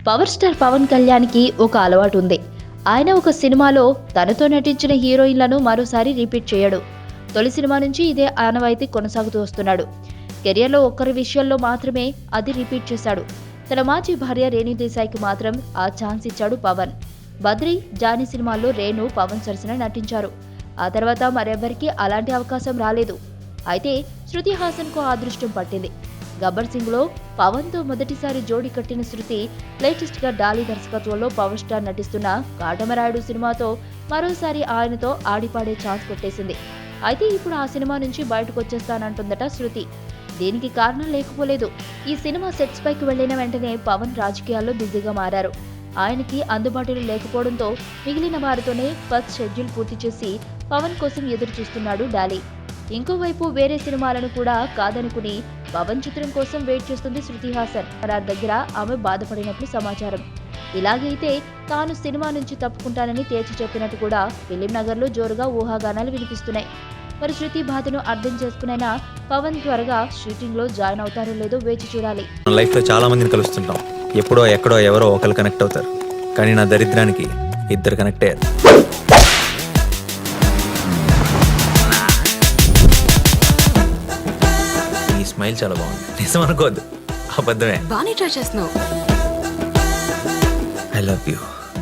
Power star Pawan కళ్యాణ్కి ఒక అలవాటు ఉంది. ఆయన ఒక సినిమాలో తనతో నటించిన హీరోయిన్లను మరోసారి రిపీట్ చేయడు. తొలి సినిమా నుంచి ఇదే ఆనవాయితీ కొనసాగుతూ వస్తున్నాడు. కెరియర్లో ఒక్కరి విషయంలో మాత్రమే అది రిపీట్ చేశాడు. తన మాజీ భార్య రేణు దేశాయ్కి మాత్రం ఆ ఛాన్స్ ఇచ్చాడు పవన్. బద్రీ, జానీ సినిమాల్లో రేణు పవన్ సరసన నటించారు. ఆ తర్వాత మరెవ్వరికీ అలాంటి అవకాశం రాలేదు. అయితే శృతి హాసన్కు ఆ అదృష్టం పట్టింది. గబ్బర్ సింగ్లో పవన్తో మొదటిసారి జోడీ కట్టిన శృతి లేటెస్ట్గా డాలీ దర్శకత్వంలో పవర్ స్టార్ నటిస్తున్న కాటమరాయుడు సినిమాతో మరోసారి ఆయనతో ఆడిపాడే ఛాన్స్ కొట్టేసింది. అయితే ఇప్పుడు ఆ సినిమా నుంచి బయటకు వచ్చేస్తానంటుందట శృతి. దీనికి కారణం లేకపోలేదు. ఈ సినిమా సెట్స్ పైకి వెళ్లిన వెంటనే పవన్ రాజకీయాల్లో బిజీగా మారారు. ఆయనకి అందుబాటులో లేకపోవడంతో మిగిలిన వారితోనే ఫస్ట్ షెడ్యూల్ పూర్తి చేసి పవన్ కోసం ఎదురు చూస్తున్నాడు డాలీ. ఇంకోవైపు వేరే సినిమాలను కూడా కాదనుకుని పవన్ చిత్రం కోసం వెయిట్ చేస్తుంది శృతి హాసన్. వారి దగ్గర ఆమె బాధపడినట్లు సమాచారం. ఇలాగైతే తాను సినిమా నుంచి తప్పుకుంటానని తేల్చి చెప్పినట్టు కూడా ఫిలిం నగర్లో జోరుగా ఊహాగానాలు వినిపిస్తున్నాయి. మరి శృతి బాధను అర్థం చేసుకునైనా పవన్ త్వరగా షూటింగ్ లో జాయిన్ అవుతారో లేదో వేచి చూడాలి. లైఫ్ లో చాలా మందిని కలుస్తుంటాం. ఎప్పుడో ఎక్కడో ఎవరో ఒకరు కనెక్ట్ అవుతారు. కానీ నా దరిద్రానికి ఇద్దరు కనెక్ట్ అయ్యారు. ఈ స్మైల్ చాలా బాగుంది. నిజం అనుకోవద్దు, అబద్ధమే. బానే ట్రై చేస్తున్నావు. I love you.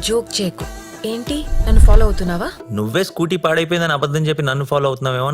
జోక్ చేయకు. ఏంటి, నన్ను ఫాలో అవుతున్నావా? నువ్వే స్కూటీ పాడైపోయిందని అబద్ధం చెప్పి నన్ను ఫాలో అవుతున్నావేమో